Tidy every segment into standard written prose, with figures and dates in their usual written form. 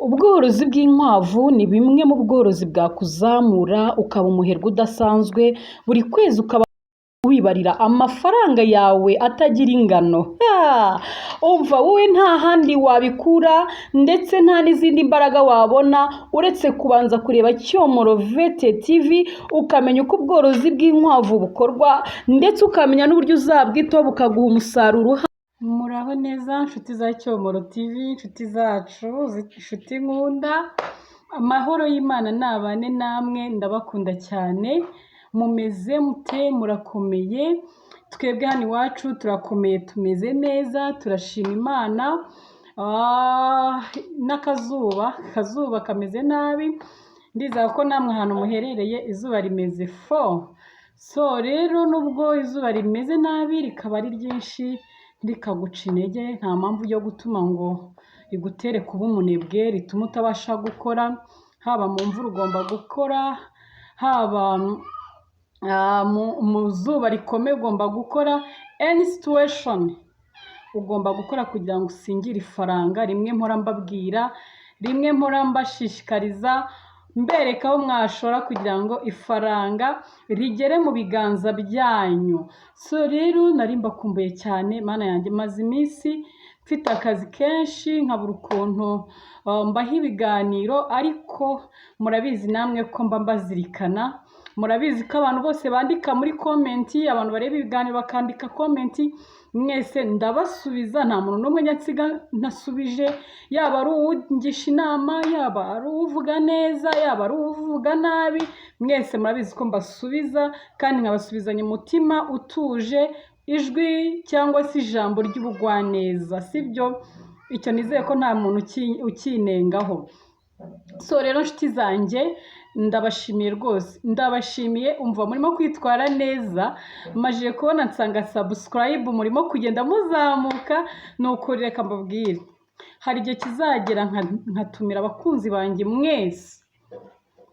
Ubworozi bw'inkwavu ni bimwe mu bworozi bwakuzamura ukaba umuherwe udasanzwe, buri kwezi ukaba wibarira amafaranga yawe atagira ingano. Umva wowe nta handi wabikura ndetse nta n'izindi mbaraga wabona uretse kubanza kureba Cyomoro Vet TV ukamenya uko ubworozi bw'inkwavu bukorwa ndetse ukamenya n'uburyo uzabwitaho bukaguha umusaruro. Muraho neza inshuti za Cyomoro TV, inshuti zacu, inshuti nkunda, amahoro y'Imana nabane namwe, ndabakunda cyane. Mumeze mute? Murakomeye? Twebwe hano iwacu turakomeye, tumeze neza, turashima Imana. Akazuba kameze nabi, ndizera ko namwe ahantu muherereye izuba rimeze so rero nubwo izuba rimeze nabi rikaba ari ryinshi rikaguca intege, nta mpamvu yo gutuma ngo rigutere kuba umunebwe, rituma utabasha gukora. Haba mu mvura ugomba gukora, haba mu zuba rikomeye ugomba gukora, any situation ugomba gukora kugira ngo usingire ifaranga. Rimwe mpora mbabwira, rimwe mpora mbashishikariza, mbereka aho mwashora kugira ngo ifaranga rigere mu biganza byanyu. So rero nari mbakumbuye cyane, Mana yanjye, maze iminsi mfite akazi kenshi nkabura ukuntu mbaha ibiganiro, ariko murabizi namwe ko mba mbazirikana. Murabizi ko abantu bose bandika muri komenti, abantu bareba ibiganiro bakandika komenti, mwese ndabasubiza, nta muntu n'umwe nyatsiga ntasubije, yaba ari uwungisha inama, yaba ari uvuga neza, yaba ari uvuga nabi, mwese murabizi ko mbasubiza kandi nkabasubizanya umutima utuje, ijwi cyangwa se ijambo ry'ubugwaneza, sibyo? Icyo nizeye ko nta muntu ukinengaho. So rero nshuti zanjye, ndabashimiye rwose, ndabashimiye. Umva murimo kwitwara neza, majije kubona nsanga subscribe murimo kugenda muzamuka, nuko reka mbabwire, hari igihe kizagera nkatumira abakunzi banjye mwese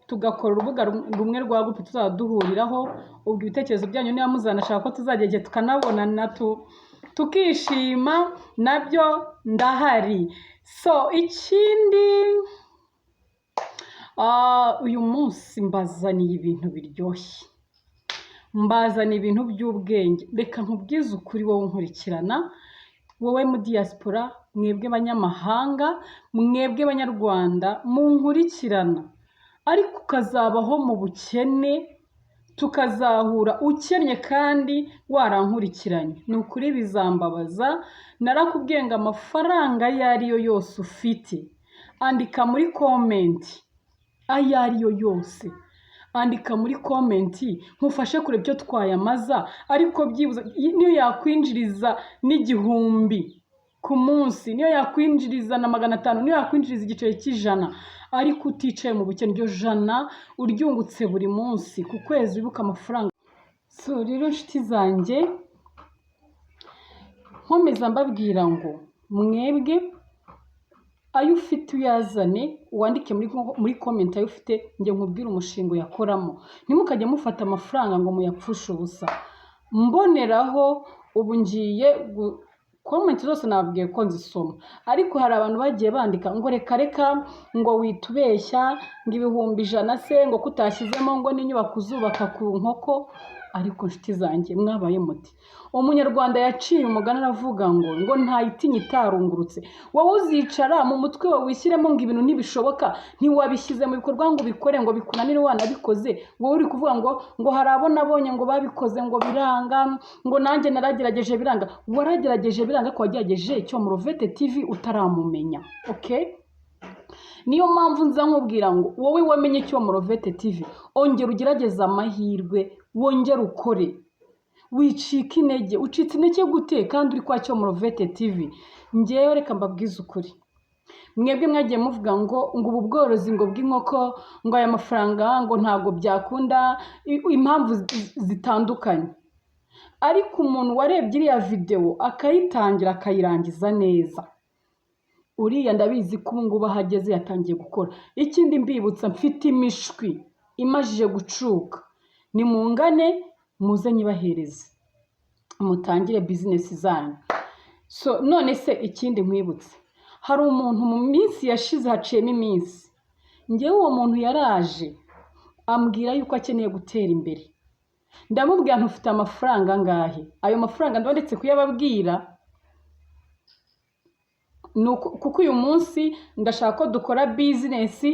tugakora urubuga rumwe rwa groupe tuzaba duhuriraho. Ubwo ibitekerezo byanyu niba muzanashaka ko tuzajya igihe tukanabonana tukishima, nabyo ndahari. So ikindi, uyu munsi mbazaniye ibintu biryoshye, mbazaniye ibintu by'ubwenge. Reka nkubwize ukuri wowe unkurikirana, wowe mu diaspora, mwebwe banyamahanga, mwebwe banyarwanda munkurikirana, ariko ukazabaho mu bukene, tukazahura ukennye kandi warankurikiranye. Ni ukuri bizambabaza. Narakubwiye ngo amafaranga ayo ariyo yose ufite, andika muri komenti, ayo ariyo yose andika muri komenti, nkufashe kureba icyo twayamaza. Ariko byibuze niyo yakwinjiriza n'igihumbi ku munsi, niyo yakwinjiriza na 500, niyo yakwinjiriza igiceri cy'ijana, ariko uticaye mu bukene, iryo jana uryungutse buri munsi ku kwezi, wibuka amafaranga. So rero nshuti zanjye, nkomeza mbabwira ngo mwebwe ayo ufite uyazane, wandike muri comment ayo ufite, njye nkubwire umushinga uyakoramo. Ntimukajye mufata amafaranga ngo muyapfushe ubusa. Mboneraho ubu ngiye comment zose nabwiye ko nzisoma, ariko hari abantu bagiye bandika ngo reka ngo witubeshya, ngo 100,000 se, ngo kutashyizemo ngo n'inyubako uzubaka ku nkoko. Ariko nshuti zanjye, mwabaye muti? Umunyarwanda yaciye umugani aravuga ngo ntayitinya itarungurutse. Wowe uzicara mu mutwe wawe wishyiremo ngo ibintu ntibishoboka, ntiwabishyize mu bikorwa ngo ubikore, ngo bikunanire wanabikoze. Wowe uri kuvuga ngo hari abo nabonye ngo babikoze ngo biranga, ngo nanjye naragerageje biranga. Waragerageje biranga ko wagerageje Cyomoro Vet TV utaramumenya, okay? Niyo mpamvu nza nkubwira ngo wowe wamenye Cyomoro Vet TV, ongera ugerageza amahirwe, wongera ukore, wicika intege. Ucitse intege gute kandi uri kwa Cyomoro Vet TV? Njyewe reka mbabwize ukuri, mwebwe mwagiye muvuga ngo ubu bworozi ngo bw'inkoko, ngo aya mafaranga ngo ntago byakunda, impamvu zitandukanye. Ariko umuntu warebye iriya video akayitangira akayirangiza neza, uriya ndabizi ko ubu ngubu ahageze yatangiye gukora. Ikindi mbibutsa, mfite imishwi imajije gucuka, ni mungane muze nyibahereze mutangire business zanyu. So none se ikindi nkwibutse, hari umuntu mu minsi yashize haciyemo iminsi, ngewe uwo muntu yaraje ambwira yuko akeneye gutera imbere. Ndamubwira ntufite amafaranga angahe? Ayo mafaranga ndetse kuyababwira kuko uyu munsi ndashaka ko dukora business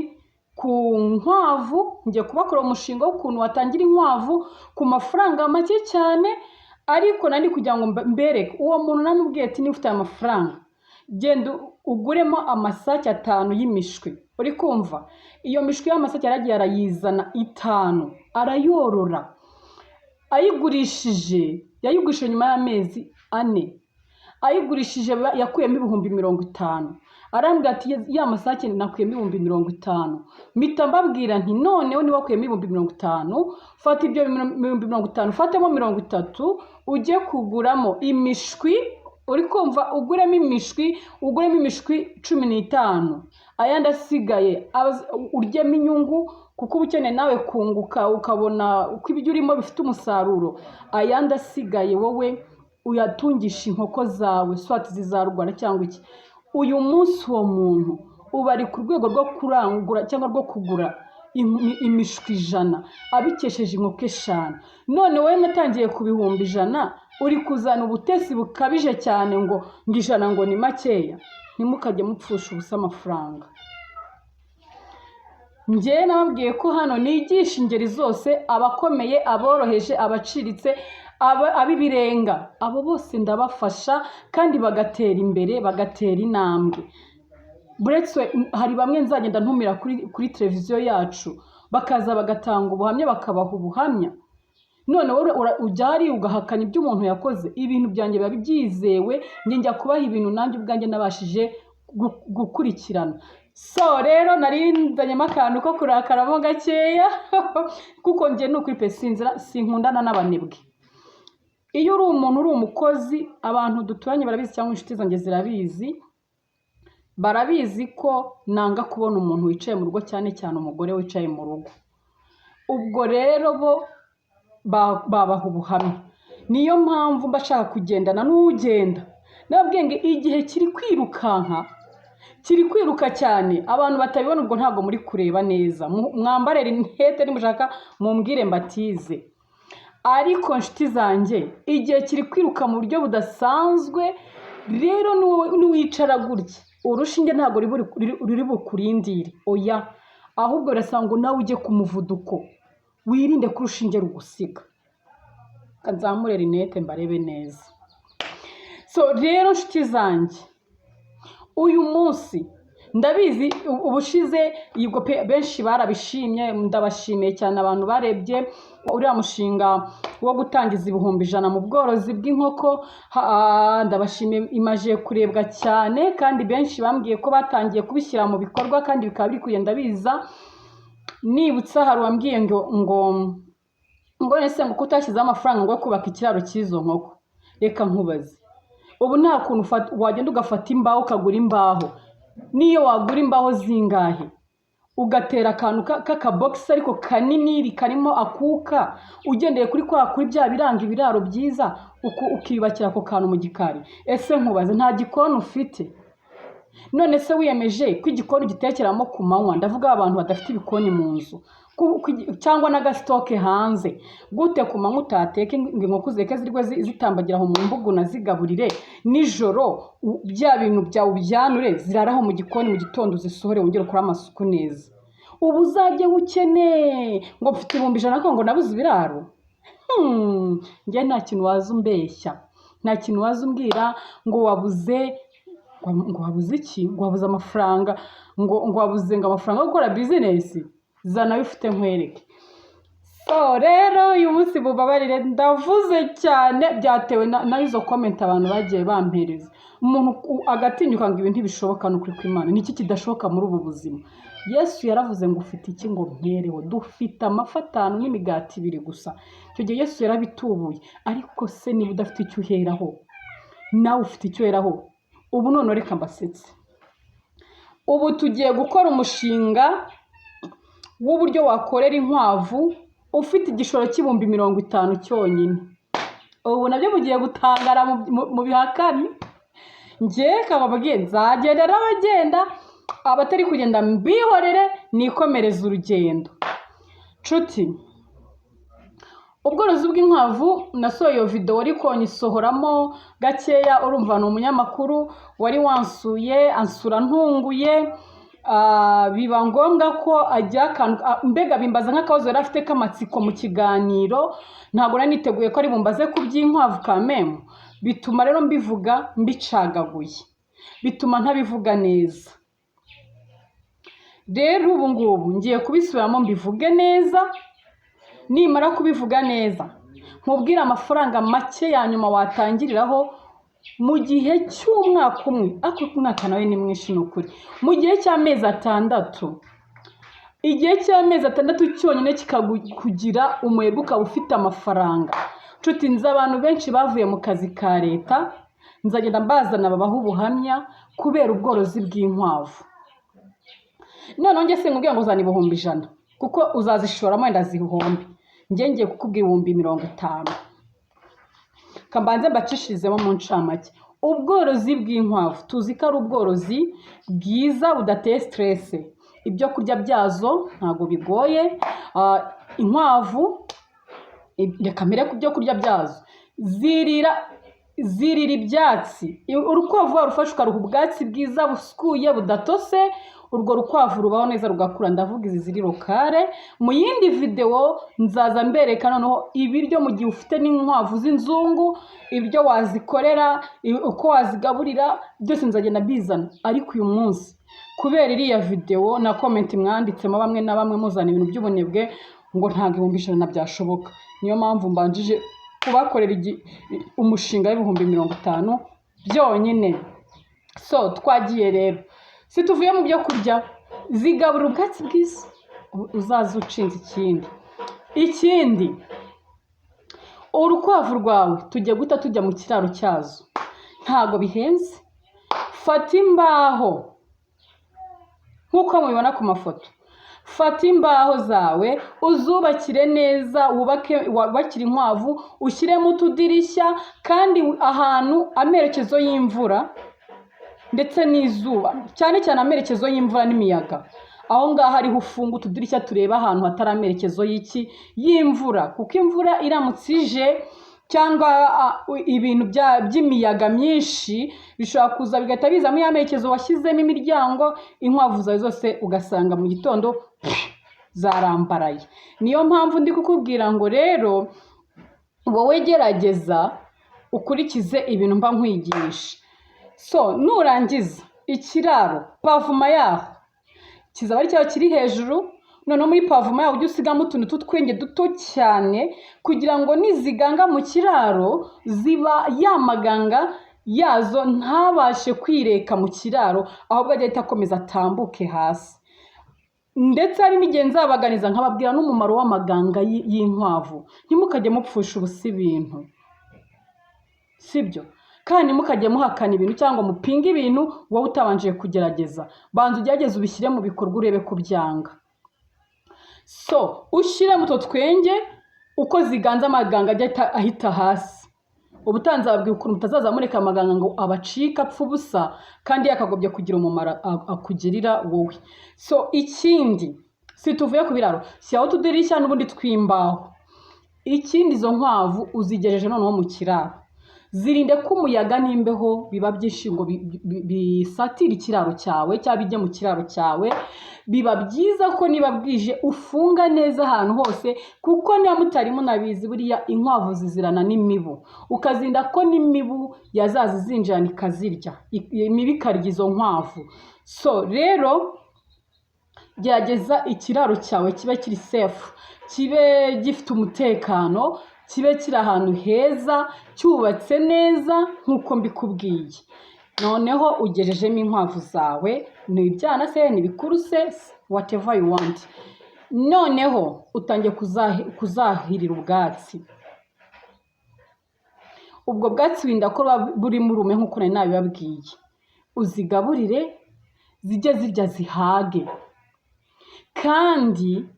ku nkwavu, ngiye kubakora umushinga w'ukuntu watangira inkwavu ku mafaranga make cyane, ariko nandi kugira ngo mbereke. Uwo muntu namubwiye ati niba ufite amafaranga genda uguremo amasake 5 y'imishwi. Uri kumva? Iyo mishwi y'amasake yaragiye arayizana 5 arayorora, yayigurishije nyuma y'amezi 4, ayigurishije yakuyemo 50,000. Arambwira ati ya masake nakuyemo 50,000. Mpita mbabwira nti noneho niba wakuyemo 50,000, fata ibyo 50,000 fatemo 30 ujye kuguramo imishwi. Uri kumva? Uguremo imishwi 15, ayandi asigaye uryemo inyungu, kuko ubukeneye nawe kunguka ukabona uko ibyo urimo bifite umusaruro. Ayandi asigaye wowe uyatungisha inkoko zawe, swati zizarugwana cyangwa iki. Uyu munsi uwo muntu uba ari ku rwego rwo kurangura cyangwa rwo kugura imishwi 100 abikesheje inkoko 5. None wowe natangiye ku 100,000 uri kuzana ubutesi bukabije cyane ngo 100 ngo ni makeya. Ntimukajye mupfusha ubusa amafaranga. Njye nababwiye ko hano nigisha ingeri zose, abakomeye, aboroheje, abaciritse, abibirenga, abo bose ndabafasha kandi bagatera imbere, bagatera intambwe. Buretse hari bamwe nzagenda ntumira kuri televiziyo yacu bakaza bagatanga ubuhamya, bakabaha ubuhamya. None wowe ujyari ugahakana ibyo umuntu yakoze. Ibintu byanjye biba byizewe, njya kubaha ibintu nanjye ubwanjye nabashije gukurikirana. So rero narindanyemo akantu ko kurakaramo gakeya kuko njye n'ukuri pe sinkundana n'abanebwe. Iyo uri umuntu uri umukozi, abantu duturanye barabizi cyangwa inshuti zanjye zirabizi, barabizi ko nanga kubona umuntu wicaye mu rugo, cyane cyane umugore wicaye mu rugo. Ubwo rero bo babaha ubuhamya. Niyo mpamvu mbashaka kugendana n'ugenda. Nababwiye ngo igihe kiri kwiruka cyane, abantu batabibona ubwo ntabwo muri kureba neza. Mwambare rinete nimushaka mumbwire mbatize. Ariko nshuti zanjye, igihe kiri kwiruka mu buryo budasanzwe. Rero n'uwicara gutya, urushinge ntabwo ruri bukurindire, oya, ahubwo urasanga nawe ujye ku muvuduko, wirinde ko urushinge rugusiga. Kanzamure rinete mbarebe neza. So rero nshuti zanjye, uyu munsi ndabizi ubushize yibwo benshi barabishimye, ndabashimiye cyane abantu barebye uriya mushinga wo gutangiza 100,000 mu bworozi bw'inkoko. Ndabashimiye, imaje kurebwa cyane kandi benshi bambwiye ko batangiye kubishyira mu bikorwa kandi bikaba biri kugenda biza. Nibutsa hari wambwiye ngo nese ngo kutashyize amafaranga ngo kubaka ikiraro cy'izo nkoko. Reka nkubaze, ubu nta kuntu wagenda ugafata imbaho ukagura imbaho, niyo wagura imbaho zingahe ugatera akantu k'akabox ariko kanini karimo akuka, ugendeye kuri bya biranga ibiraro byiza, ukibakira ako kantu mu gikari. Ese nkubaze, nta gikoni ufite? None se wiyemeje ko igikoni gitekeramo ku manywa? Ndavuga abantu badafite ibikoni mu nzu cyangwa n'agasitoke hanze. Gute ku manywa utateke ngo inkoko zireke zirwe zitambagira aho mu mbugu na zigaburire, nijoro bya bintu byawe ubyanure ziraraho mu gikoni, mu gitondo uzisohore wongere ukore amasuku neza. Ubu uzajye ukene ngo mfite 100,000 ngo nabuze ibiraro? Njye nta kintu waza umbeshya, nta kintu waza umbwira ngo wabuze iki, ngo wabuze amafaranga, ngo wabuze amafaranga yo gukora business. Zana bifite nkwereke. So rero uyu munsi bubabarire ndavuze cyane, byatewe na izo comment abantu bagiye bampereza. Umuntu agatinyuka ngo ibintu ntibishoboka n'ukuri kw'Imana. Niki kidashoboka muri ubu buzima? Yesu yaravuze ngo ufite iki ngo mpereho? Dufite amafi 5 n'imigati 2 gusa. Icyo gihe Yesu yarabitubuye. Ariko se niba udafite icyo uheraho, nawe ufite icyo uheraho? Ubu none reka mbasetse. Ubu tugiye gukora umushinga w'uburyo wakorera inkwavu ufite igishoro cy'50,000 cyonyine. Ubu nabyo mugiye gutangara mu bihakani. njye kababwiye nzagendera abagenda, abatari kugenda mbihorere nikomereza urugendo. Nshuti, ubworozi bw'inkwavu nasohoye iyo video ariko nyisohoramo gakeya, urumva ni umunyamakuru wari wansuye ansura ntunguye, biba ngombwa ko ajya mbega bimbaza nk'akabazo yari afite k'amatsiko mu kiganiro, ntabwo nari niteguye ko ari bumbaze ku by'inkwavu kamemu, bituma rero mbivuga mbicagaguye, bituma ntabivuga neza. Rero ubu ngubu ngiye kubisubiramo mbivuge neza, nimara kubivuga neza nkubwira amafaranga make ya nyuma watangiriraho mu gihe cy'umwaka umwe, ariko umwaka nawe ni mwinshi n'ukuri, mu gihe cy'amezi 6, igihe cy'amezi 6 cyonyine kikakugira umwebwe ukaba ufite amafaranga. Nshuti, nzi abantu benshi bavuye mu kazi ka leta, nzagenda mbazana babaho ubuhamya kubera ubworozi bw'inkwavu. None njye sinkubwira ngo uzana 100,000 kuko uzazishoramo wenda zihombe, njye ngiye kukubwira 50,000. Kambanze mbacishirizemo mu ncamake. Ubworozi bw'inkwavu tuzi ko ari ubworozi bwiza budateye stress, ibyo kurya byazo ntago bigoye. Inkwavu reka mbere ku byo kurya byazo, zirira ibyatsi. Urukwavu warufashe ukaruha ubwatsi bwiza busukuye budatose, urwo rukwavu rubaho neza rugakura. Ndavuga izi ziri lokale. Mu yindi video nzaza mbereka noneho ibiryo mu gihe ufite n'inkwavu z'inzungu, ibyo wazikorera, uko wazigaburira, byose nzagenda bizana. Ariko uyu munsi kubera iriya video na comment mwanditsemo bamwe na bamwe muzana ibintu by'ubunebwe ngo ntabwo 100,000 byashoboka, niyo mpamvu mbanjije kubakorera umushinga w'50,000 byonyine. So twagiye rero, si tuvuye mu byo kurya, zigabura ubwatsi bwiza, uzaza ucinze. Ikindi urukwavu rwawe tujye guta tujya mu kiraro cyazo, ntago bihenze. Fata imbaho nkuko mubibona ku mafoto, fata imbaho zawe uzubakire neza, wubakire inkwavu, ushyiremo utudirishya, kandi ahantu amerekezo y'imvura ndetse n'izuba, cyane cyane amerekezo y'imvura n'imiyaga, aho ngaho hariho ufunga utudirishya tureba ahantu hatari amerekezo y'imvura, kuko imvura iramutse ije cyangwa ibintu by'imiyaga myinshi bishobora kuza bigahita bizamo amerekezo washyizemo imiryango, inkwavu zawe zose ugasanga mu gitondo zarambaraye. Niyo mpamvu ndi kukubwira ngo rero wowe gerageza ukurikize ibintu mba nkwigisha. So nurangiza ikiraro, pavuma yaho kizaba ari cyaho kiri hejuru, noneho muri pavuma yaho ujye usigamo utuntu tw'utwenge duto cyane kugira ngo niziganga mu kiraro ziba yamaganga yazo ntabashe kwireka mu kiraro, ahubwo agahita akomeza atambuke hasi. Ndetse hari n'igihe nzabaganiza nkababwira n'umumaro w'amaganga y'inkwavu, ntimukajye mupfusha ubusa ibintu, sibyo? Kandi mukajye muhakana ibintu cyangwa mupinga ibintu wowe utabanje kugerageza. Banza ugerageze ubishyire mu bikorwa urebe ko byanga. So ushyire mu twenge uko ziganza amaganga ajya ahita hasi. Ubutanze ababwira ukuntu mutazazamureka amaganga ngo abacika apfa ubusa, kandi yakagobye kugira umumaro akugirira wowe. So ikindi, si tuvuye ku biraro, shyiraho utudirishya n'ubundi tw'imbaho. Ikindi, izo nkwavu uzigejeje noneho mu kiraro, zirinde ko umuyaga n'imbeho biba byinshi ngo bisatira ikiraro cyawe cyangwa bijye mu kiraro cyawe. Biba byiza ko niba bwije ufunga neza ahantu hose, kuko niba mutari munabizi buriya inkwavu zizirana n'imibu, ukazinda ko n'imibu yazaza zinjirana ikazirya, imibu ikarya izo nkwavu. So rero gerageza ikiraro cyawe kibe kiri safe, kibe gifite umutekano, kibe kiri ahantu heza, cyubatse neza nk'uko mbikubwiye. Noneho ugejejemo inkwavu zawe, ni ibyana se, ni bikuru se, whatever you want. Noneho utangiye kuzahirira ubwatsi. Ubwo bwatsi winda ko buri murume nk'uko nari nabibabwiye. Uzigaburire zijye zirya zihage, kandi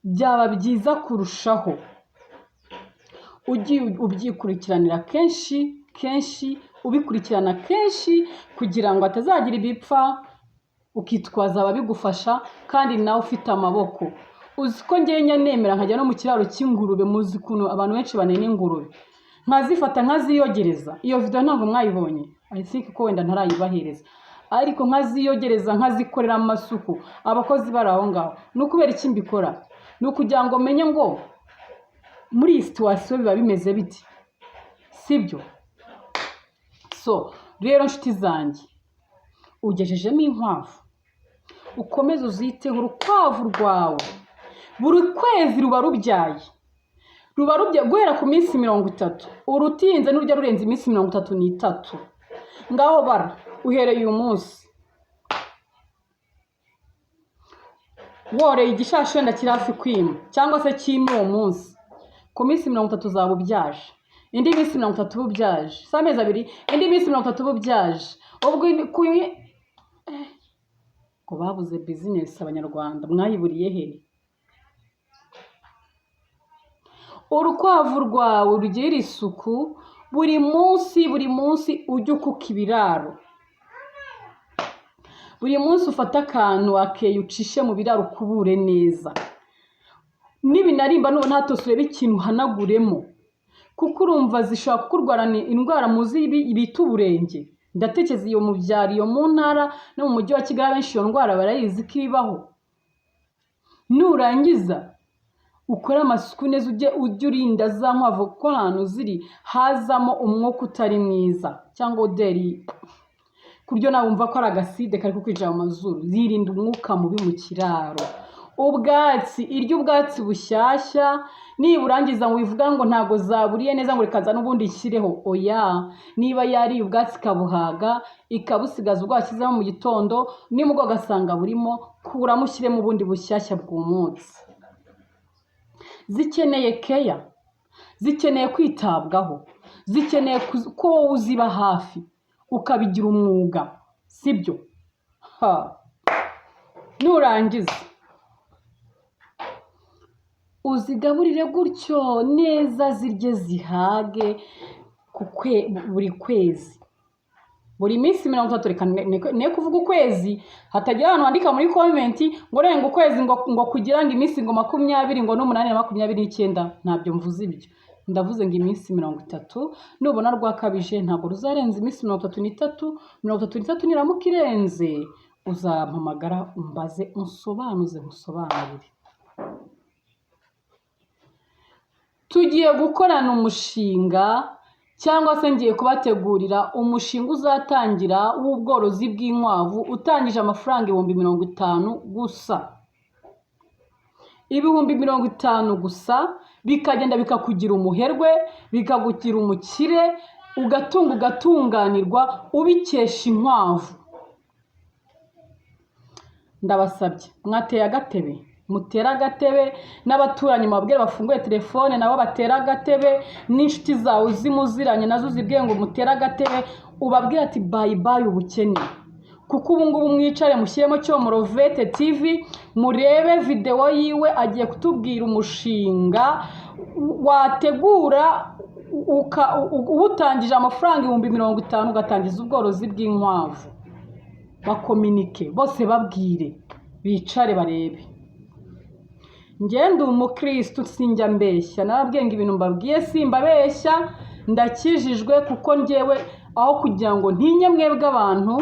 byaba byiza kurushaho ugiye ubyikurikiranira kenshi ubikurikirana kenshi kugira ngo atazagira ibipfa ukitwaza ababigufasha kandi nawe ufite amaboko. Uzi ko ngenya nemera nkajya no mu kiraro cy'ingurube, muzi kuntu abantu benshi banena ingurube, nkazifata nkaziyogereza. Iyo video ntabwo mwayibonye, I think ko wenda ntarayibahereza, ariko nkaziyogereza nkazikorera amasuku, abakozi bari aho ngaho. Nukubera iki mbikora? Nukugira ngo menye ngo muri iyi situation biba bimeze biti, sibyo? So rero nshuti zanjye, ugejejemo inkwavu, ukomeze uziteho urukwavu rwawe. Buri kwezi ruba rubyaye guhera ku minsi 30, urutinze n'urya rurenze iminsi 33. Ngaho bara uhereye uyu munsi woreye igishashe wenda kiri hafi kwima cyangwa se kimwe uwo munsi, ku minsi 30 uzaba ubyaje, indi minsi 30 ububyaje, si amezi abiri, indi minsi 30 ububyaje. Ubwo ko babuze business abanyarwanda, mwayiburiye he? Urukwavu rwawe urugirira isuku buri munsi ujye ukuka ibiraro. Buri munsi ufata akantu akeye ucishe mu biraro ukubure neza. Nibinarimba nubona hatosure ikintu hanaguremo, kuko urumva zishobora kukurwarana indwara muzi ibita uburenge. Ndatekereza iyo mu byaro, iyo mu ntara no mu mujyi wa Kigali benshi iyo ndwara barayizi ko ibaho. Nurangiza ukora amasuku neza, ujye urinda za nkwavu ko ahantu ziri hazamo umwuka utari mwiza cyangwa oderi, kuryo nawe wumva ko ari agaside kari kukwinjira mu mazuru. Zirinda umwuka mubi mu kiraro. Ubwatsi, irya ubwatsi bushyashya. Niba urangiza ngo wivuga ngo ntago zaburiye neza ngo rekaza n'ubundi ishyireho, oya. Niba yari ubwatsi kabuhaga ikabusigaza ubwo washyizeho mu gitondo, nimugwa gasanga burimo, kuramo ushyiremo ubundi bushyashya bw'umutsi. Zikeneye keya, zikeneye kwitabwaho, zikeneye ko wowe uziba hafi ukabigira umwuga, sibyo? Nurangiza uzigaburire gutyo neza, zirye zihage buri kwezi. Buri minsi 30, reka ne kuvuga ukwezi, hatagira abantu bandika muri comment ngo renga ukwezi ngo kugira ngo iminsi ngo 20 ngo n'umunani na 29. Ntabyo mvuze ibyo, ndavuze ngo iminsi 30. Nubona rwakabije ntabwo ruzarenza iminsi 33 niramuka irenze uzampamagara umbaze nkusobanurire. Tugiye gukorana umushinga cyangwa se ngiye kubategurira umushinga uzatangira w'ubworozi bw'inkwavu, utangije amafaranga 50,000 gusa. 50,000 gusa bikagenda bikakugira umuherwe, bikagugira umukire, ugatunganirwa ubikesha inkwavu. Ndabasabye mwateye agatebe, mutera agatebe, n'abaturanyi mabwire bafunguye telefone nabo batera agatebe, n'inshuti zawe zimuziranye nazo zibwiye ngo mutera agatebe, ubabwira ati bye bye ubukene. Kuko ubu ngubu mwicare mushyiremo Cyomorovete TV, murebe video yiwe agiye kutubwira umushinga wategura utangije amafaranga 50,000 ugatangiza ubworozi bw'inkwavu. Bakominike bose babwire, bicare barebe. Ngende umukristo sinjya mbeshya, nababwiye ngo ibintu mbabwiye simbabeshya, ndakijijwe kuko njyewe aho kugira ngo ntinye mwebwe abantu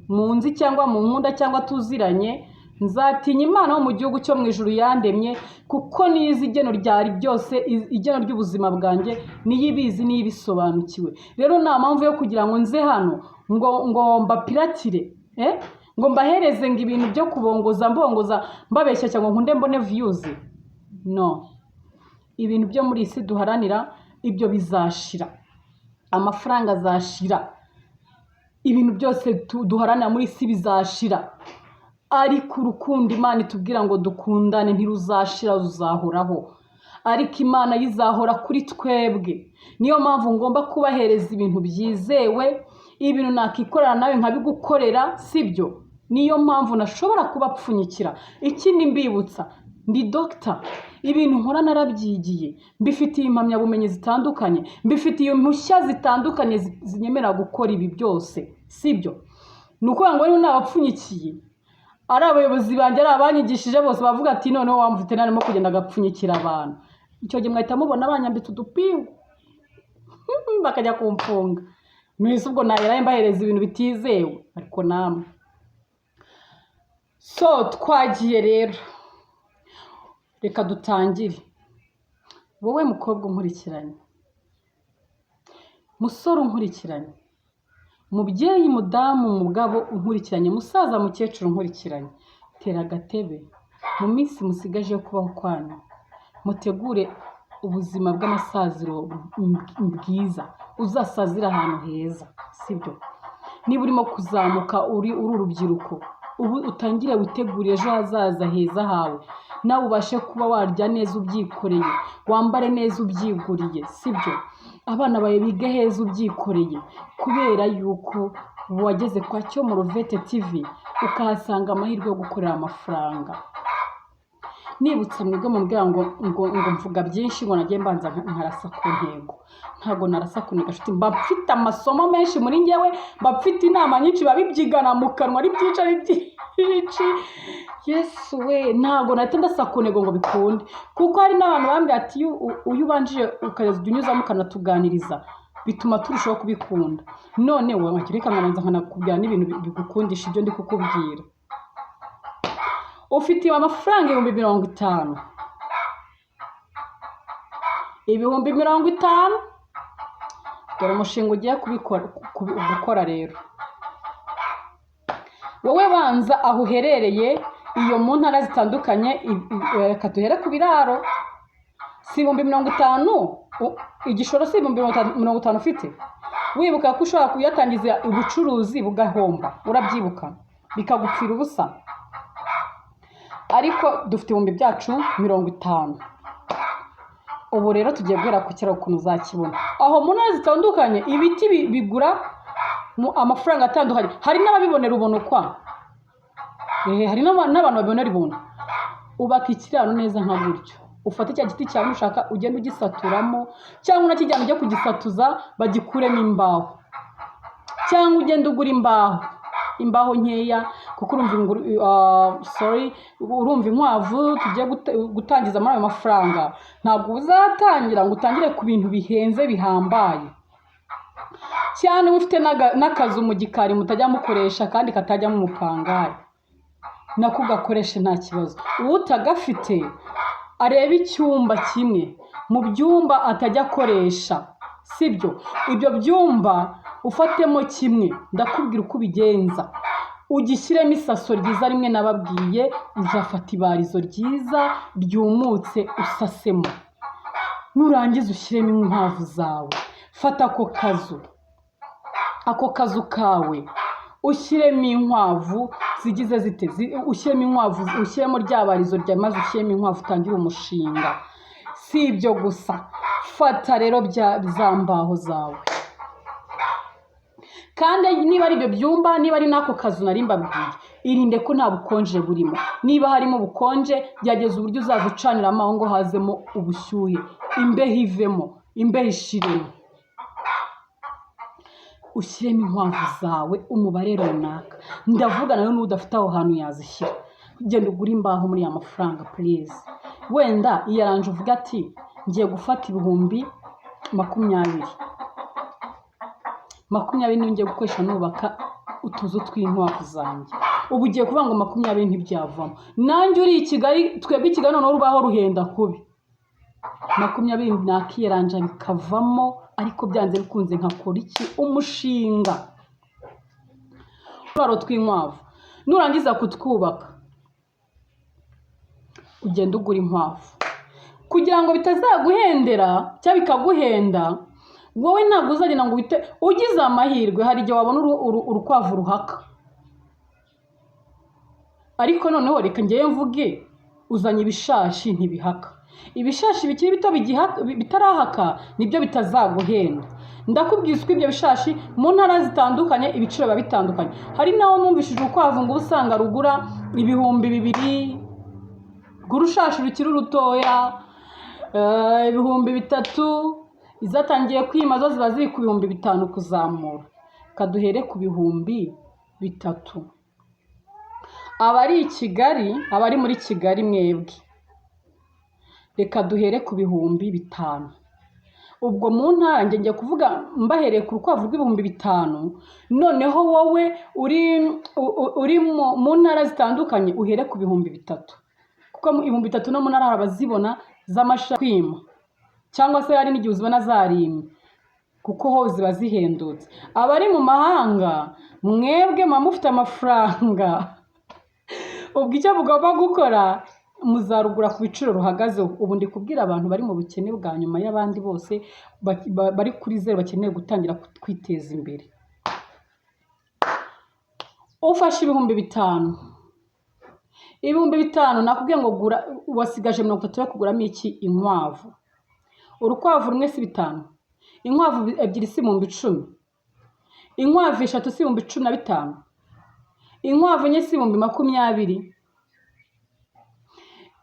munzi cyangwa mu nkunda cyangwa tuziranye, nzatinya Imana wo mu gihugu cyo mu ijuru yandemye, kuko nizi igeno ryari byose, igeno ry'ubuzima bwanjye niyibizi niyibisobanukiwe. Rero nta mpamvu yo kugira ngo nze hano ngo mbapiratire, ngo mbahereze ngo ibintu byo kubongoza mbabeshya cyangwa nkunde mbone views. No, ibintu byo muri isi duharanira ibyo bizashira, amafaranga azashira, ibintu byose duharanira muri isi bizashira, ariko urukundo Imana itubwira ngo dukundane ntiruzashira, ruzahoraho. Ariko Imana yizahora kuri twebwe. Niyo mpamvu ngomba kubahereza ibintu byizewe, ibintu nakikorera nawe nkabigukorera, sibyo? Niyo mpamvu nashobora kubapfunyikira. Ikindi mbibutsa, ndi doctor, ibintu nkora narabyigiye, mbifitiye impamyabumenyi zitandukanye, mbifitiye impushya zitandukanye zinyemera gukora ibi byose, sibyo? Ni ukuvuga ngo rero nabapfunyikiye ari abayobozi banjye ari abanyigishije bose bavuga ati noneho wamvute narimo kugenda agapfunyikira abantu, icyo gihe mwahita mubona banyambitse udupingu bakajya kumfunga. Mwese ubwo nahera mbahereza ibintu bitizewe, ariko namwe. So twagiye rero, reka dutangire. Wowe mukobwa unkurikiranye, musore unkurikiranye, mubyeyi, mudamu, mugabo unkurikiranye, musaza, mukecuru unkurikiranye, tera agatebe. Mu minsi musigaje yo kubaho kwanyu, mutegure ubuzima bw'amasaziro bwiza, uzasazira ahantu heza, sibyo? Niba urimo kuzamuka uri urubyiruko, ubu utangire witegure ejo hazaza heza hawe, nawe ubashe kuba warya neza ubyikoreye, wambare neza ubyiguriye, sibyo? Abana bawe bige heza ubyikoreye, kubera yuko wageze kwa Cyomorovete TV ukahasanga amahirwe yo gukorera amafaranga. Nibutse mwebwe mumbwira ngo mvuga byinshi ngo nagiye mbanza nkarasa ku ntego. Ntago narasa ku ntego, nshuti. Mba mfite amasomo menshi muri njyewe, mba mfite inama nyinshi babibyigana mu kanwa ari byinshi ari byinshi. Yesu we, ntago nahita ndasa ku ntego ngo bikunde, kuko hari n'abantu bambwira ati uyu ubanjije ukageza unyuzamo ukanatuganiriza bituma turushaho kubikunda. None wowe wakireka nkabanza nkanakubwira n'ibintu bigukundisha ibyo ndi kukubwira. Ufitiye amafaranga 50,000. 50,000. Dore umushinga ugiye gukora rero. Wowe banza aho uherereye, iyo mu ntara zitandukanye, reka duhere ku biraro. Si 50,000, igishoro si 50,000 ufite. Wibuka ko ushobora kuyatangiza ubucuruzi bugahomba, urabyibuka, bikagupfira ubusa. Ariko dufite ibihumbi byacu 50. Ubu rero tugiye guhera ku kiraro ukuntu uzakibona. Aho mu ntara zitandukanye ibiti bigura amafaranga atandukanye. Hari n'ababibonera ubuntu kwa. Hari n'abantu babibonera ubuntu. Ubaka ikiraro neza nka gutyo. Ufate cya giti cyawe ushaka ugende ugisaturamo, cyangwa unakijyana ujye kugisatura bagikuremo imbaho. Cyangwa ugende ugura imbaho nkeya, kuko urumva inkwavu tugiye gutangiza muri ayo mafaranga. Ntabwo uzatangira ngo utangire ku bintu bihenze bihambaye cyane. Ufite n'akazu mu gikari mutajya mukoresha kandi katajyamo umupangayi, nako gakoreshe nta kibazo. Utagafite areba icyumba kimwe mu byumba atajya akoresha, sibyo? Ibyo byumba ufatemo kimwe, ndakubwira uko ubigenza. Ugishyiremo isaso ryiza rimwe nababwiye, uzafata ibarizo ryiza ryumutse usasemo. Nurangiza ushyiremo inkwavu zawe. Fata ako kazu kawe ushyiremo inkwavu zigize zite, ushyiremo inkwavu, ushyiremo rya barizo rya, maze ushyiremo inkwavu, utangire umushinga. Si ibyo gusa, fata rero za mbaho zawe. Kandi niba ari ibyo byumba, niba ari n'ako kazu nari mbabwiye, irinde ko nta bukonje burimo. Niba harimo ubukonje, gerageza uburyo uzaza ucaniramo aho ngo hazemo ubushyuhe, imbeho ivemo, imbeho ishiremo. Ushyiremo inkwavu zawe umubare runaka. Ndavuga nawe n'udafite aho hantu yazishyira, genda ugura imbaho muri ya mafaranga please. Wenda iyaranje uvuga ati ngiye gufata 20,000. 20 niyo ngiye gukoresha nubaka utuzu tw'inkwavu zanjye. Ubu ugiye kuvuga ngo 20 ntibyavamo. Nanjye uri i Kigali, twebwe i Kigali noneho urubaho ruhenda kubi. 20 nakiyaranja bikavamo, ariko byanze bikunze nkakora iki? Umushinga. Uraro tw'inkwavu. Nurangiza kutwubaka, ugenda ugura inkwavu. Kugira ngo bitazaguhendera cyangwa bikaguhenda, wowe ntabwo uzagenda ngo ugize amahirwe, hari igihe wabona urukwavu ruhaka. Ariko noneho reka ngiye mvuge, uzanye ibishashi ntibihaka. Ibishashi bikiri bito bitarahaka nibyo bitazaguhenda. Ndakubwiza uko ibyo bishashi mu ntara zitandukanye ibiciro biba bitandukanye. Hari naho numvishije urukwavu ngo usanga rugura 2,000, rw'urushashi rukiri rutoya, ibihumbi 3, izatangiye kwima zo ziba ziri ku bihumbi 5 kuzamura. Kaduhere ku bihumbi 3. Abari muri Kigali mwebwe, reka duhere ku bihumbi 5. Ubwo mu ntara ngiye kuvuga mbahereye ku rukwavu rw'ibihumbi 5, noneho wowe uri mu ntara zitandukanye uhere ku bihumbi 3, kuko mu ibihumbi 3 no mu ntara abazibona z'amasha kwima, cyangwa se hari n'igihe uzibona zarimye, kuko ho ziba zihendutse. Abari mu mahanga mwebwe mufite amafaranga, ubwo icyo mugomba gukora muzarugura ku biciro ruhagaze. Ubu ndi kubwira abantu bari mu bukene bwa nyuma y'abandi bose bari kuri zero, bakeneye gutangira kwiteza imbere. Ufashe ibihumbi 5, ibihumbi 5 nakubwiye ngo gura, wasigaje 30 yo kuguramo iki? Inkwavu. Urukwavu rumwe si 5, inkwavu 2 si ibihumbi 10, inkwavu 3 si ibihumbi 15, inkwavu 4 si ibihumbi 20,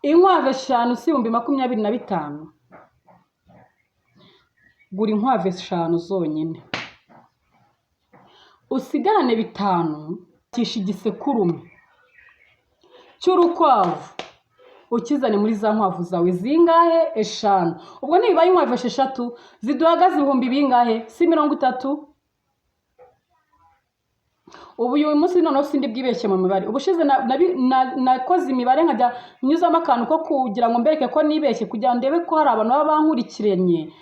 inkwavu 5 si ibihumbi 25. Gura inkwavu 5 zonyine, usigarane 5, tisha igisekurume cy'urukwavu ukizane muri za nkwavu zawe. Zingahe? 5. Ubwo nibibaye inkwavu 6 ziduhagaze ibihumbi bingahe? Si 30. Ubu uyu munsi noneho sindi bwibeshye mu mibare. Ubushize nakoze imibare nkajya nyuzamo akantu ko kugira ngo mbereke ko nibeshye, kugira ndebe ko hari abantu baba bankurikiranye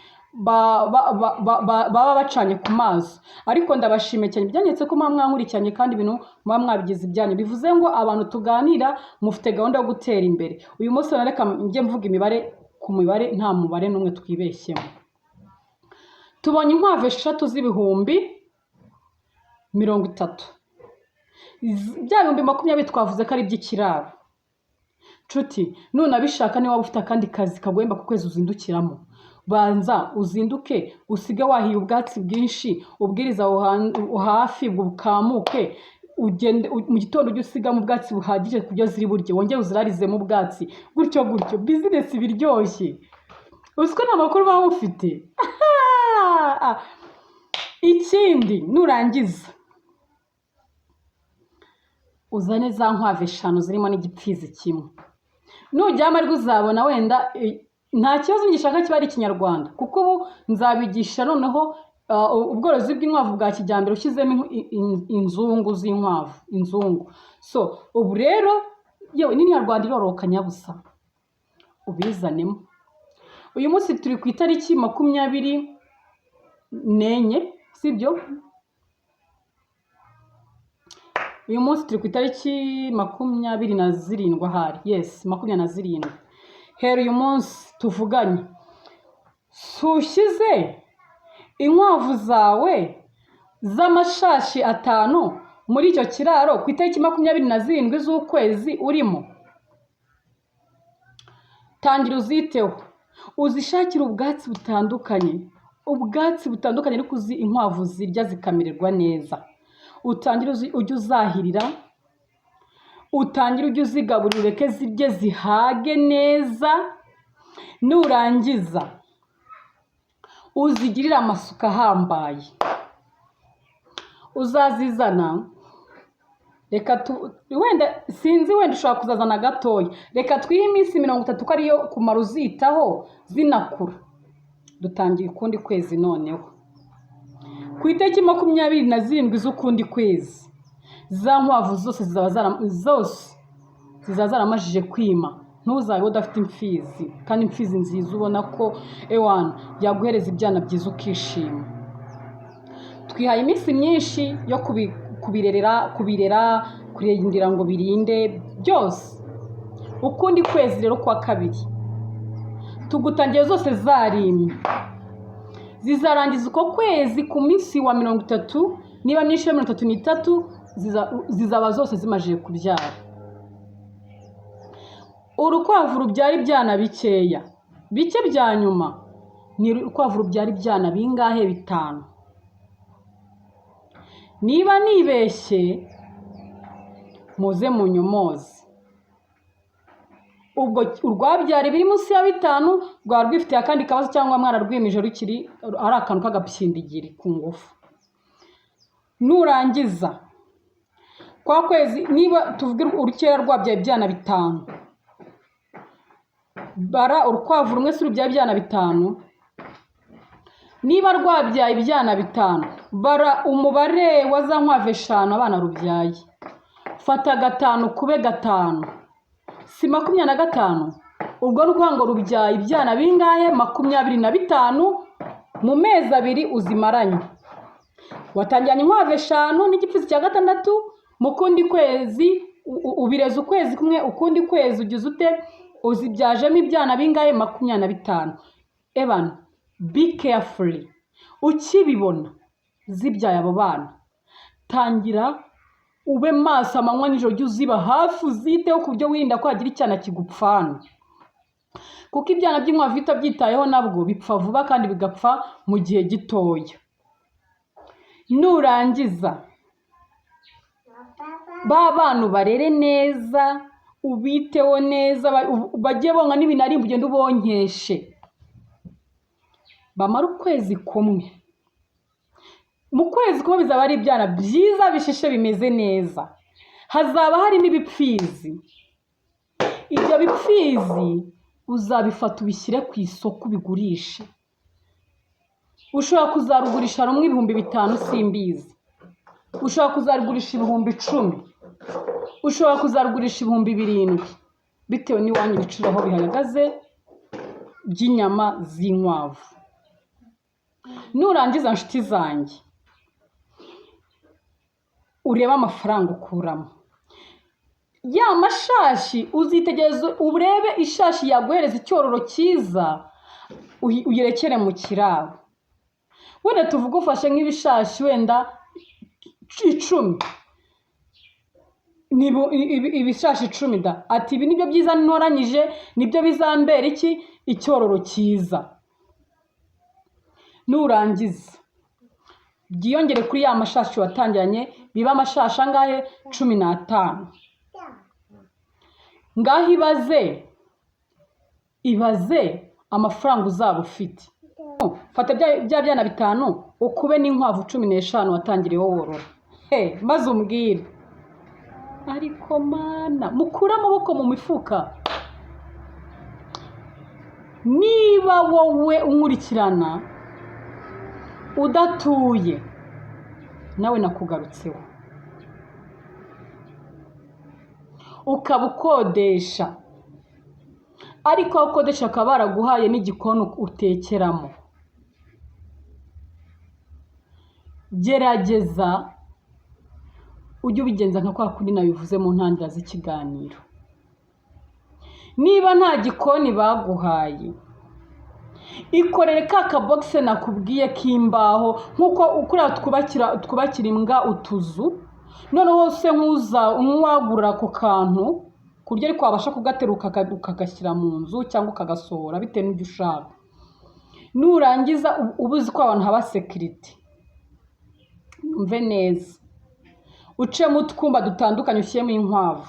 baba bacanye ku maso. Ariko ndabashimiye cyane, byanyetse ko mwankurikiranye kandi ibintu mwabigize ibyanyu. Bivuze ngo abantu tuganira mufite gahunda yo gutera imbere. Uyu munsi nareka njye mvuga imibare ku mibare, nta mubare n'umwe twibeshyemo. Tubonye inkwavu 6 z'ibihumbi 30. Bya bihumbi 20 twavuze ko ari by'ikiraro. Nshuti, nunabishaka niba ufite akandi kazi kagwemba ku kwezi uzindukiramo, banza uzinduke, usige wahiye ubwatsi bwinshi, ubwiriza hafi bukamuke, ugende mu gitondo ujye usigamo ubwatsi buhagije kubyo ziri burye, wongere uzirarizemo ubwatsi, gutyo business biryoshye. Uziko nta makuru baba ufite. Ikindi nurangiza uzane za nkwavu 5 zirimo n'igipfizi kimwe. Nujya amahirwe uzabona wenda nta kibazo ngishaka kiba ari Ikinyarwanda, kuko ubu nzabigisha noneho ubworozi bw'inkwavu bwa kijyambere ushyizemo inzungu z'inkwavu, inzungu. So ubu rero yewe n'Inyarwanda iroroka nyabusa, ubizanemo. Uyu munsi turi ku itariki 24, sibyo? Uyu munsi turi ku itariki 27 ahari. Yes, 27. Hero uyu munsi tuvuganye, sushyize inkwavu zawe z'amashashi 5 muri icyo kiraro ku itariki 27 z'ukwezi urimo. Tangira uziteho, uzishakira ubwatsi butandukanye ariko uzi inkwavu zirya zikamererwa neza. Utangire ujye uzahirira, utangire ujye uzigaburira, ureke zirye zihage neza. Nurangiza uzigirira amasuka ahambaye, uzazizana. Reka wenda sinzi, wenda ushobora kuzazana gatoya. Reka twihe iminsi 30 ko ariyo kumara uzitaho zinakura. Dutangiye ukundi kwezi noneho. Ku itariki 27 z'ukundi kwezi, za nkwavu zose zizaba zaramajije kwima. Ntuzabe udafite imfizi, kandi imfizi nziza ubona ko yaguhereza ibyana byiza ukishima. Twihaye iminsi myinshi yo kubirera, kurindira ngo birinde byose. Ukundi kwezi rero kwa kabiri tugutangiye zose zarimye. Zizarangiza uko kwezi ku minsi wa 30, niba myinshi ya 33 zizaba zose zimajije kubyara. Urukwavu rubyara ibyana bikeya, bike bya nyuma ni urukwavu rubyara ibyana bingahe? 5. Niba nibeshye muze munyomoze. ubwo urwabyara biri munsi ya 5 rwaba rwifitiye akandi kabazo cyangwa mwana rwimije rukiri ari akantu k'agapyindigiri ku ngufu. Nurangiza kwa kwezi niba tuvuge urukera rwabyaye ibyana 5, bara urukwavu rumwe si rubyaye ibyana 5, niba rwabyaye ibyana 5 bara umubare wa za nkwavu 5 abana rubyaye, fata 5 kube 5 si 25, ubwo nukuvuga ngo rubyaye ibyana bingahe 25 mu mezi 2 uzimaranye. Watangiranye inkwavu 5 n'igipfizi cya 6 mu kundi kwezi ubireza ukwezi kumwe, ukundi kwezi ugize ute uzibyajemo ibyana bingahe 25. Ebana be careful, ukibibona zibyaye abo bana tangira ube maso amanywa nijoro, jya uziba hafi uziteho ku buryo wirinda ko hagira icyana kigupfana, kuko ibyana by'inkwavu bitabyitayeho nabwo bipfa vuba kandi bigapfa mu gihe gitoya. Nurangiza ba bantu barere neza, ubiteho neza, bajye bonka n'ibinari ugende ubonkeshe, bamara ukwezi kumwe. Mu kwezi kumwe bizaba ari ibyana byiza bishishe bimeze neza, hazaba harimo ibipfizi. Ibyo bipfizi uzabifata ubishyire ku isoko ubigurishe, ushobora kuzarugurisha rumwe 5,000 simbizi, ushobora kuzarugurisha 10,000, ushobora kuzarugurisha 7,000 bitewe n'iwanyu ibiciro aho bihagaze by'inyama z'inkwavu. Nurangiza nshuti zanjye ureba amafaranga ukuramo ya mashashi, uzitegereza urebe ishashi yaguhereza icyororo cyiza uyirekere mu kiraro. Wenda tuvuga ufashe nk'ibishashi wenda 10, ibishashi 10 da, ati ibi nibyo byiza ntoranyije nibyo bizambera iki icyororo cyiza. Nurangiza byiyongere kuri ya mashashi watangiranye biba amashashi angahe 15. Ngaho ibaze amafaranga uzaba ufite. Fata bya byana 5 ukube n'inkwavu 15 watangiriyeho worora, maze umbwire. Ariko mana mukura amaboko mu mifuka. Niba wowe unkurikirana udatuye nawe nakugarutseho, ukaba ukodesha, ariko aho ukodesha akaba baraguhaye n'igikoni utekeramo, gerageza ujye ubigenza nka kwa kundi nabivuze mu ntangiriro z'ikiganiro. Niba nta gikoni baguhaye, ikorere ka kabogisi nakubwiye k'imbaho nk'uko ukuriya twubakira imbwa utuzu, noneho se nk'uwagura ako kantu ku buryo ariko wabasha kugateruka ukagashyira mu nzu cyangwa ukagasohora bitewe n'ibyo ushaka. Nurangiza uba uzi ko abantu haba sekiriti, umve neza, ucemo utwumba dutandukanye ushyiremo inkwavu.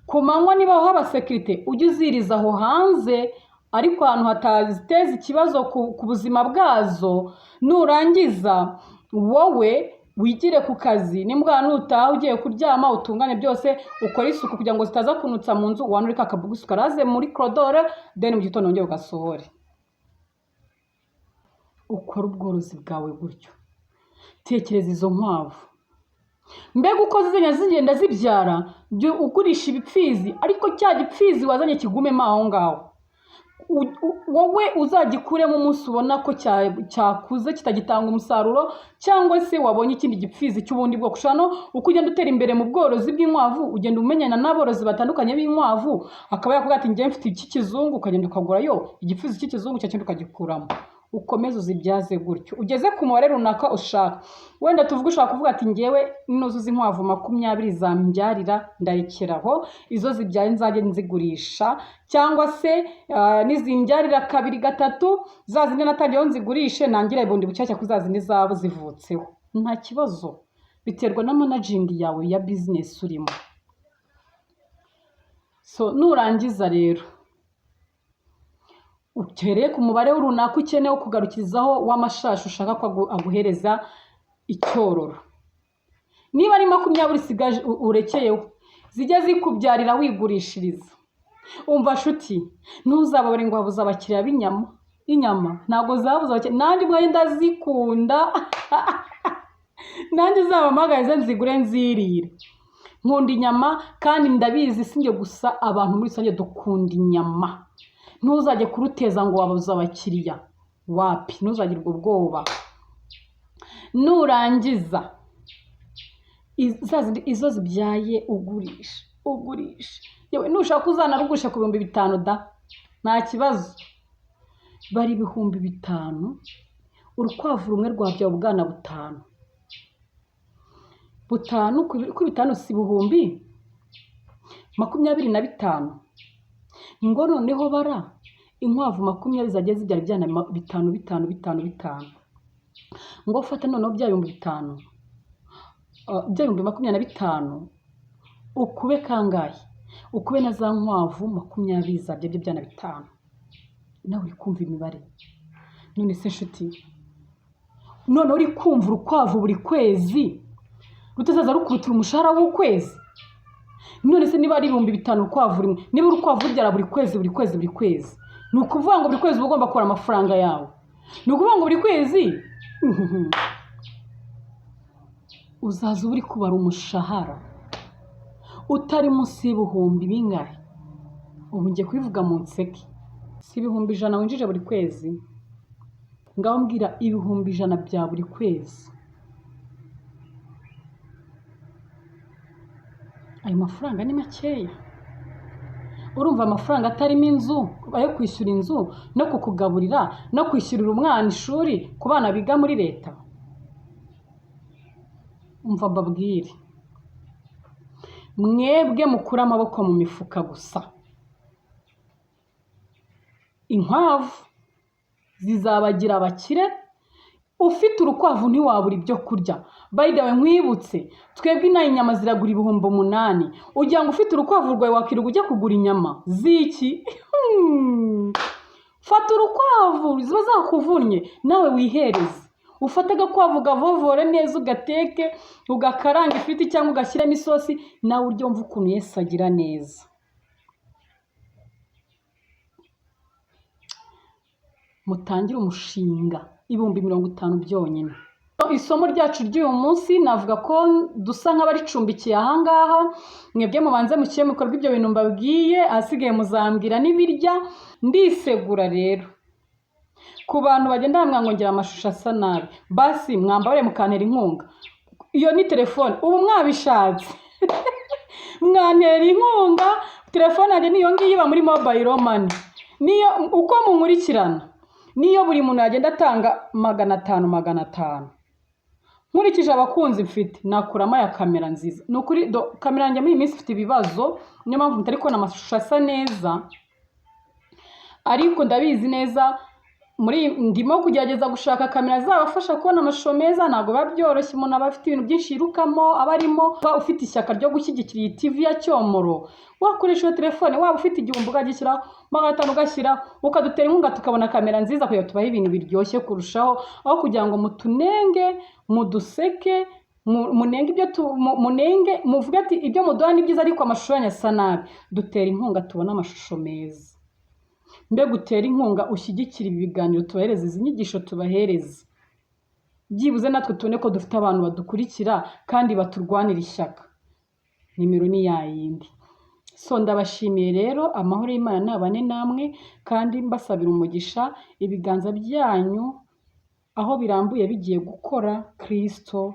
Ku manywa niba haba sekirite ujye uziriza aho hanze, ariko ahantu hataziteza ikibazo ku buzima bwazo. Nurangiza wowe wigire ku kazi, nimbwa nutaha ugiye kuryama utungane byose, ukora isuku kugira ngo zitaza kunutsa mu nzu, wanure ka kabugusi karaze muri korodoro, then mu gitondo wongere ugasohore. Ukora ubworozi bwawe gutyo. Tekereza izo nkwavu, mbega uko zigenda zibyara, ugurisha ibipfizi, ariko cya gipfizi wazanye kigumemo aho ngaho. Wowe uzagikuremo umunsi ubona ko cyakuze kitagitanga umusaruro, cyangwa se wabonye ikindi gipfizi cy'ubundi bwoko. Ushano uko ugenda utera imbere mu bworozi bw'inkwavu, ugenda umenyana n'aborozi batandukanye b'inkwavu, akaba yakubwira ati ngiye mfite iki kizungu, ukagenda ukagurayo igipfizi cy'ikizungu cyakindi ukagikuramo, ukomeze uzibyaze gutyo ugeze ku mubare runaka ushaka. Wenda tuvuga ushaka kuvuga ati ngewe nuzuza inkwavu 20 zambyarira ndarekeraho, izo zibyaye nzajye nzigurisha, cyangwa se nizimbyarira 2-3 zazindi natangiyeho nzigurishe, nangire bundi bucyashya kuzazindi zabo zivutseho. Nta kibazo, biterwa na managing yawe ya business urimo. So nurangiza rero utereye ku mubare runaka ukeneye kugarukirizaho w'amashashi ushaka ko aguhereza icyororo. Niba ari 20 usigaje urekeyeho zijya zikubyarira wigurishiriza. Umva shuti, ntuzababare ngo wabuza abakiriya inyama ntago zabuza abakiriya, nanjye ubwo ndazikunda nanjye zabamagaze nzigure nzirire. Nkunda inyama kandi ndabizi sinjye gusa, abantu muri rusange dukunda inyama. Ntuzajye kuruteza ngo wabuza abakiriya, wapi, ntuzagirwe ubwoba. Nurangiza izo zibyaye ugurisha. Yewe nushaka uzanarugurisha ku 5,000 da, nta kibazo. Bari 5,000 urukwavu rumwe rwabyaye ubwana 5. 5 kuri 5 si 25,000. Ngo noneho bara inkwavu 20 zagiye zibyara ibyana 5. Ngo fata noneho bya 5,000 bya 25,000 ukube kangahe? Ukube na za nkwavu 20 zabye byana 5. Nawe uri kumva imibare. None se nshuti, none uri kumva urukwavu buri kwezi rutazaza rukubitira umushahara w'ukwezi? None se niba ari 5,000 urukwavu rimwe, niba urukwavu rubyara buri kwezi ni ukuvuga ngo buri kwezi uba ugomba kubara amafaranga yawe. Ni ukuvuga ngo buri kwezi uzaza uri kubara umushahara utari munsi y'ibihumbi bingahe? Ubu ngiye kubivuga mu nseke. Si 100 winjije buri kwezi? Ngaho mbwira 100 bya buri kwezi. Ayo mafaranga ni makeya. Urumva amafaranga atarimo inzu, ayo kwishyura inzu no kukugaburira no kwishyurira umwana ishuri ku bana biga muri leta. Umva mbabwire, mwebwe mukura amaboko mu mifuka gusa. Inkwavu zizabagira abakire, ufite urukwavu ntiwabura ibyo kurya. By the way, nkwibutse twebwe inaha inyama ziragura 8,000. Ugira ngo ufite urukwavu rwawe wakiruga ujya kugura inyama ziki? Fata urukwavu ziba zakuvunnye nawe wihereze. Ufata agakwavu gavovore neza, ugateke, ugakaranga ifiti cyangwa ugashyiramo isosi, nawe uryo mva ukuntu Yesu agira neza. Mutangire umushinga 50,000 byonyine. Isomo ryacu ry'uyu munsi navuga ko dusa nk'abaricumbikiye ahangaha. Mwebwe mubanze mukiye mukorwa ibyo bintu mbabwiye, ahasigaye muzambwira n'ibirya. Ndisegura rero ku bantu bagenda bamwangongera amashusho asa nabi, basi mwambare mukantera inkunga. Iyo ni telefone, ubu mwabishatse mwantera inkunga. Telefone yanjye niyo ngiyi iba muri mobile money. Niyo uko munkurikirana, niyo buri muntu yagenda atanga 500. Nkurikije abakunzi mfite, nakuramo ya kamera nziza. Nukuri kamera yanjye muri minsi ifite ibibazo, niyo mpamvu mutari kubona amashusho asa neza. Ariko ndabizi neza ndimo kugerageza gushaka kamera zabafasha kubona amashusho meza. Ntabwo biba byoroshye, umuntu aba afite ibintu byinshi yirukamo, aba arimo. Ufite ishyaka ryo gushyigikira iyi TV ya Cyomoro, wakoresha iyo telefone. Waba ufite 1,000 ukagishyiraho, 500 ugashyiraho, ukadutera inkunga tukabona kamera nziza kugira tubahe ibintu biryoshye kurushaho, aho kugira ngo mutunenge, muduseke, munenge ibyo munenge, muvuge ati ibyo muduha ni byiza ariko amashusho yanyasa nabi. Dutera inkunga tubona amashusho meza. Mbe gutera inkunga ushyigikira ibi biganiro tubahereza, izi nyigisho tubahereza, byibuze natwe tubone ko dufite abantu badukurikira kandi baturwanira ishyaka. Nimero ni yayindi. So ndabashimiye rero, amahoro y'Imana nabane namwe kandi mbasabira umugisha. Ibiganza byanyu aho birambuye bigiye gukora, Kristo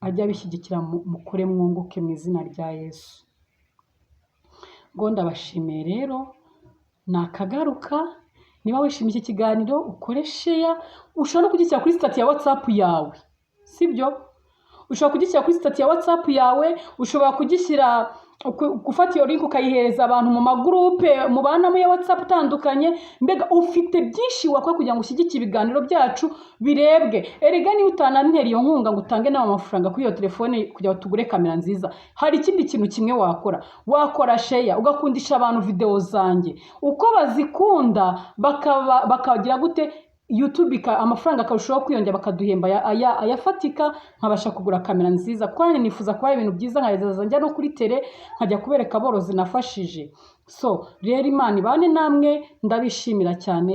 ajya bishyigikira, mukore mwunguke mu izina rya Yesu. Ngo ndabashimiye rero, nakagaruka. Niba wishimiye iki kiganiro ukore share. Ushobora kugishyira kuri sitati ya WhatsApp yawe, sibyo? Ushobora kugishyira kuri sitati ya WhatsApp yawe, ushobora kugishyira gufata iyo link ukayihereza abantu mu magurupe mubanamo ya WhatsApp utandukanye, mbega ufite byinshi wakora kugira ngo ushyigikire ibiganiro byacu birebwe. Erega niba utanantera iyo nkunga ngo utange nawe amafaranga kuri iyo telefone kugira ngo tugure kamera nziza, hari ikindi kintu kimwe wakora share ugakundisha abantu video zanjye, uko bazikunda bakagira gute YouTube amafaranga akarushaho kwiyongera bakaduhemba ayafatika, nkabasha kugura kamera nziza. Kwani nifuza kuba ibintu byiza nkageza njya no kuri tele nkajya kubereka aborozi nafashije. So rero Imana ibane namwe, ndabishimira cyane.